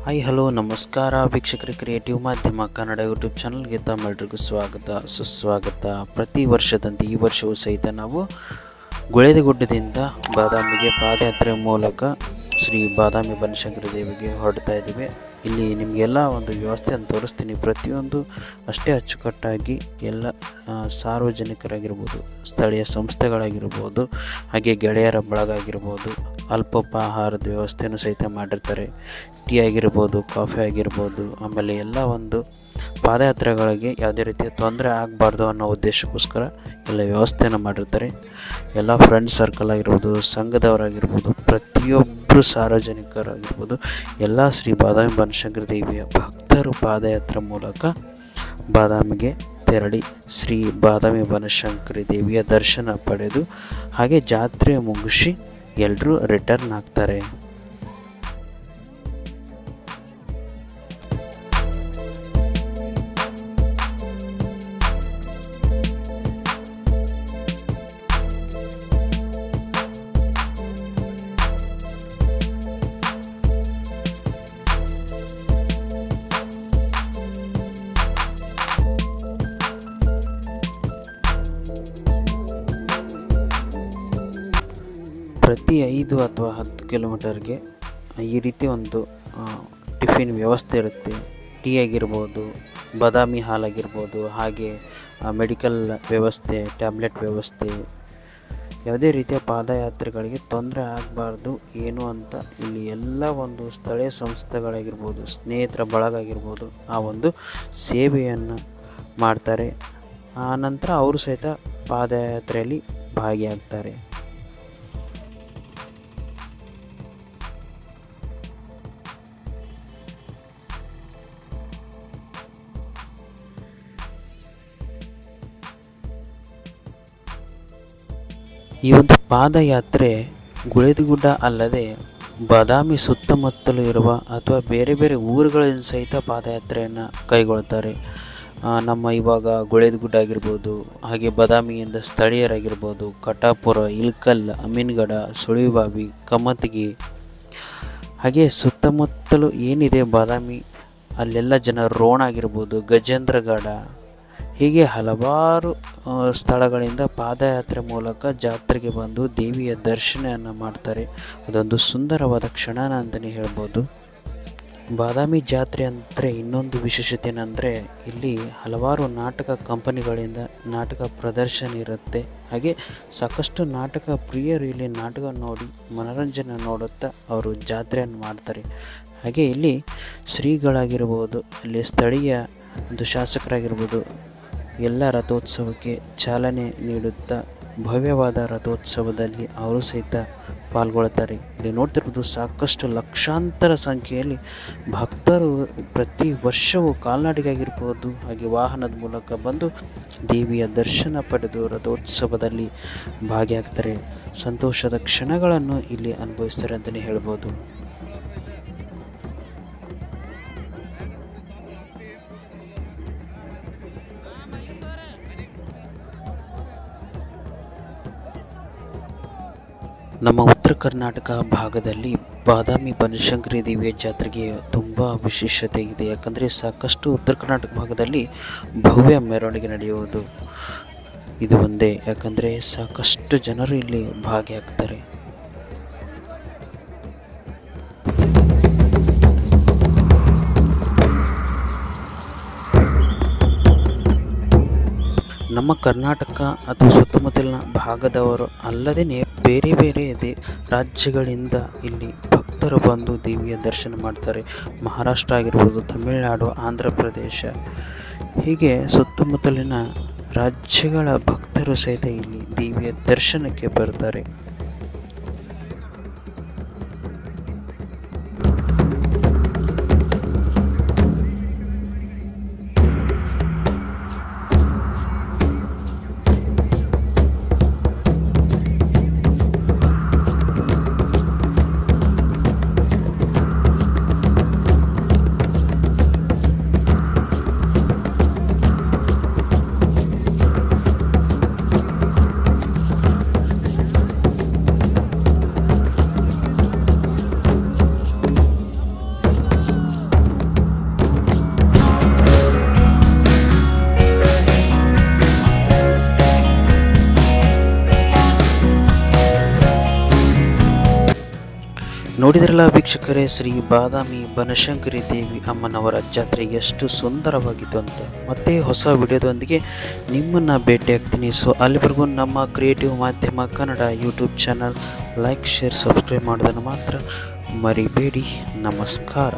Hi hello ನಮಸ್ಕಾರ ವೀಕ್ಷಕರೇ, creative ಮಾಧ್ಯಮ ಕನ್ನಡ ಯೂಟ್ಯೂಬ್ ಚಾನಲ್ಗೆ ತಮ್ಮೆಲ್ಲರಿಗೂ ಸ್ವಾಗತ ಸುಸ್ವಾಗತ. ಪ್ರತಿ ವರ್ಷದಂತೆ ಈ ವರ್ಷವೂ ಸಹಿತ ನಾವು ಗುಳೇದಗುಡ್ಡದಿಂದ ಬಾದಾಮಿಗೆ ಪಾದಯಾತ್ರೆ ಮೂಲಕ ಶ್ರೀ ಬಾದಾಮಿ ಬನಶಂಕರಿ ದೇವಿಗೆ ಹೊರಡ್ತಾ ಇದ್ದೀವಿ. ಇಲ್ಲಿ ನಿಮಗೆಲ್ಲ ಒಂದು ವ್ಯವಸ್ಥೆಯನ್ನು ತೋರಿಸ್ತೀನಿ. ಪ್ರತಿಯೊಂದು ಅಷ್ಟೇ ಅಚ್ಚುಕಟ್ಟಾಗಿ ಎಲ್ಲ ಸಾರ್ವಜನಿಕರಾಗಿರ್ಬೋದು, ಸ್ಥಳೀಯ ಸಂಸ್ಥೆಗಳಾಗಿರ್ಬೋದು, ಹಾಗೆ ಗೆಳೆಯರ ಬಳಗ ಆಗಿರ್ಬೋದು, ಅಲ್ಪೋಪಹಾರದ ವ್ಯವಸ್ಥೆಯನ್ನು ಸಹಿತ ಮಾಡಿರ್ತಾರೆ. ಟೀ ಆಗಿರ್ಬೋದು, ಕಾಫಿ ಆಗಿರ್ಬೋದು, ಆಮೇಲೆ ಎಲ್ಲ ಒಂದು ಪಾದಯಾತ್ರೆಗಳಿಗೆ ಯಾವುದೇ ರೀತಿಯ ತೊಂದರೆ ಆಗಬಾರ್ದು ಅನ್ನೋ ಉದ್ದೇಶಕ್ಕೋಸ್ಕರ ಎಲ್ಲ ವ್ಯವಸ್ಥೆಯನ್ನು ಮಾಡಿರ್ತಾರೆ. ಎಲ್ಲ ಫ್ರೆಂಡ್ ಸರ್ಕಲ್ ಆಗಿರ್ಬೋದು, ಸಂಘದವರಾಗಿರ್ಬೋದು, ಪ್ರತಿಯೊಬ್ಬರು ಸಾರ್ವಜನಿಕರಾಗಿರ್ಬೋದು, ಎಲ್ಲ ಶ್ರೀ ಬಾದಾಮಿ ಬನಶಂಕರಿ ದೇವಿಯ ಭಕ್ತರು ಪಾದಯಾತ್ರೆ ಮೂಲಕ ಬಾದಾಮಿಗೆ ತೆರಳಿ ಶ್ರೀ ಬಾದಾಮಿ ಬನಶಂಕರಿ ದೇವಿಯ ದರ್ಶನ ಪಡೆದು ಹಾಗೆ ಜಾತ್ರೆ ಮುಗಿಸಿ ಎಲ್ಲರೂ ರಿಟರ್ನ್ ಆಗ್ತಾರೆ. ಪ್ರತಿ 5 ಅಥವಾ 10 ಕಿಲೋಮೀಟರ್ಗೆ ಈ ರೀತಿ ಒಂದು ಟಿಫಿನ್ ವ್ಯವಸ್ಥೆ ಇರುತ್ತೆ. ಟೀ ಆಗಿರ್ಬೋದು, ಬಾದಾಮಿ ಹಾಲ್ ಆಗಿರ್ಬೋದು, ಹಾಗೆ ಮೆಡಿಕಲ್ ವ್ಯವಸ್ಥೆ, ಟ್ಯಾಬ್ಲೆಟ್ ವ್ಯವಸ್ಥೆ. ಯಾವುದೇ ರೀತಿಯ ಪಾದಯಾತ್ರೆಗಳಿಗೆ ತೊಂದರೆ ಆಗಬಾರ್ದು ಏನು ಅಂತ ಇಲ್ಲಿ ಎಲ್ಲ ಒಂದು ಸ್ಥಳೀಯ ಸಂಸ್ಥೆಗಳಾಗಿರ್ಬೋದು, ಸ್ನೇಹಿತರ ಬಳಗ ಆಗಿರ್ಬೋದು, ಆ ಒಂದು ಸೇವೆಯನ್ನು ಮಾಡ್ತಾರೆ. ಆ ನಂತರ ಅವರು ಸಹಿತ ಪಾದಯಾತ್ರೆಯಲ್ಲಿ ಭಾಗಿಯಾಗ್ತಾರೆ. ಈ ಒಂದು ಪಾದಯಾತ್ರೆ ಗುಳೇದಗುಡ್ಡ ಅಲ್ಲದೆ ಬಾದಾಮಿ ಸುತ್ತಮುತ್ತಲೂ ಇರುವ ಅಥವಾ ಬೇರೆ ಬೇರೆ ಊರುಗಳಿಂದ ಸಹಿತ ಪಾದಯಾತ್ರೆಯನ್ನು ಕೈಗೊಳ್ತಾರೆ. ನಮ್ಮ ಇವಾಗ ಗುಳೇದಗುಡ್ಡ ಆಗಿರ್ಬೋದು, ಹಾಗೆ ಬಾದಾಮಿಯಿಂದ ಸ್ಥಳೀಯರಾಗಿರ್ಬೋದು, ಕಟಾಪುರ, ಇಲ್ಕಲ್, ಅಮೀನ್ಗಡ, ಸುಳಿಬಾವಿ, ಕಮತಗಿ, ಹಾಗೆ ಸುತ್ತಮುತ್ತಲೂ ಏನಿದೆ ಬಾದಾಮಿ ಅಲ್ಲೆಲ್ಲ ಜನ, ರೋಣ ಆಗಿರ್ಬೋದು, ಗಜೇಂದ್ರಗಡ, ಹೀಗೆ ಹಲವಾರು ಸ್ಥಳಗಳಿಂದ ಪಾದಯಾತ್ರೆ ಮೂಲಕ ಜಾತ್ರೆಗೆ ಬಂದು ದೇವಿಯ ದರ್ಶನವನ್ನು ಮಾಡ್ತಾರೆ. ಅದೊಂದು ಸುಂದರವಾದ ಕ್ಷಣನ ಅಂತಲೇ ಹೇಳ್ಬೋದು. ಬಾದಾಮಿ ಜಾತ್ರೆ ಅಂದರೆ ಇನ್ನೊಂದು ವಿಶೇಷತೆ ಏನಂದರೆ ಇಲ್ಲಿ ಹಲವಾರು ನಾಟಕ ಕಂಪನಿಗಳಿಂದ ನಾಟಕ ಪ್ರದರ್ಶನ ಇರುತ್ತೆ. ಹಾಗೆ ಸಾಕಷ್ಟು ನಾಟಕ ಪ್ರಿಯರು ಇಲ್ಲಿ ನಾಟಕ ನೋಡಿ ಮನೋರಂಜನೆ ನೋಡುತ್ತಾ ಅವರು ಜಾತ್ರೆಯನ್ನು ಮಾಡ್ತಾರೆ. ಹಾಗೆ ಇಲ್ಲಿ ಶ್ರೀಗಳಾಗಿರ್ಬೋದು, ಇಲ್ಲಿ ಸ್ಥಳೀಯ ಒಂದು ಶಾಸಕರಾಗಿರ್ಬೋದು, ಎಲ್ಲ ರಥೋತ್ಸವಕ್ಕೆ ಚಾಲನೆ ನೀಡುತ್ತಾ ಭವ್ಯವಾದ ರಥೋತ್ಸವದಲ್ಲಿ ಅವರು ಸಹಿತ ಪಾಲ್ಗೊಳ್ತಾರೆ. ಇಲ್ಲಿ ನೋಡ್ತಿರ್ಬೋದು ಸಾಕಷ್ಟು ಲಕ್ಷಾಂತರ ಸಂಖ್ಯೆಯಲ್ಲಿ ಭಕ್ತರು ಪ್ರತಿ ವರ್ಷವೂ ಕಾಲ್ನಡಿಗೆಯಾಗಿರ್ಬೋದು, ಹಾಗೆ ವಾಹನದ ಮೂಲಕ ಬಂದು ದೇವಿಯ ದರ್ಶನ ಪಡೆದು ರಥೋತ್ಸವದಲ್ಲಿ ಭಾಗಿಯಾಗ್ತಾರೆ. ಸಂತೋಷದ ಕ್ಷಣಗಳನ್ನು ಇಲ್ಲಿ ಅನುಭವಿಸ್ತಾರೆ ಅಂತಲೇ ಹೇಳ್ಬೋದು. ನಮ್ಮ ಉತ್ತರ ಕರ್ನಾಟಕ ಭಾಗದಲ್ಲಿ ಬಾದಾಮಿ ಬನಶಂಕರಿ ದೇವಿಯ ಜಾತ್ರೆಗೆ ತುಂಬ ವಿಶೇಷತೆ ಇದೆ. ಯಾಕಂದರೆ ಸಾಕಷ್ಟು ಉತ್ತರ ಕರ್ನಾಟಕ ಭಾಗದಲ್ಲಿ ಭವ್ಯ ಮೆರವಣಿಗೆ ನಡೆಯುವುದು ಇದು ಒಂದೇ. ಯಾಕಂದರೆ ಸಾಕಷ್ಟು ಜನರು ಇಲ್ಲಿ ಭಾಗಿಯಾಗ್ತಾರೆ. ನಮ್ಮ ಕರ್ನಾಟಕ ಅಥವಾ ಸುತ್ತಮುತ್ತಲಿನ ಭಾಗದವರು ಅಲ್ಲದೇ ಬೇರೆ ಬೇರೆ ರಾಜ್ಯಗಳಿಂದ ಇಲ್ಲಿ ಭಕ್ತರು ಬಂದು ದೇವಿಯ ದರ್ಶನ ಮಾಡ್ತಾರೆ. ಮಹಾರಾಷ್ಟ್ರ ಆಗಿರ್ಬೋದು, ತಮಿಳುನಾಡು, ಆಂಧ್ರ ಪ್ರದೇಶ, ಹೀಗೆ ಸುತ್ತಮುತ್ತಲಿನ ರಾಜ್ಯಗಳ ಭಕ್ತರು ಸಹಿತ ಇಲ್ಲಿ ದೇವಿಯ ದರ್ಶನಕ್ಕೆ ಬರ್ತಾರೆ. ನೋಡಿದ್ರಲ್ಲ ವೀಕ್ಷಕರೇ, ಶ್ರೀ ಬಾದಾಮಿ ಬನಶಂಕರಿ ದೇವಿ ಅಮ್ಮನವರ ಜಾತ್ರೆ ಎಷ್ಟು ಸುಂದರವಾಗಿತ್ತು ಅಂತ. ಮತ್ತೆ ಹೊಸ ವಿಡಿಯೋದೊಂದಿಗೆ ನಿಮ್ಮನ್ನು ಭೇಟಿಯಾಗ್ತೀನಿ. ಸೊ ಅಲ್ಲಿವರೆಗೂ ನಮ್ಮ ಕ್ರಿಯೇಟಿವ್ ಮಾಧ್ಯಮ Kannada YouTube channel like, share, subscribe ಮಾಡೋದನ್ನು ಮಾತ್ರ ಮರಿಬೇಡಿ. ನಮಸ್ಕಾರ.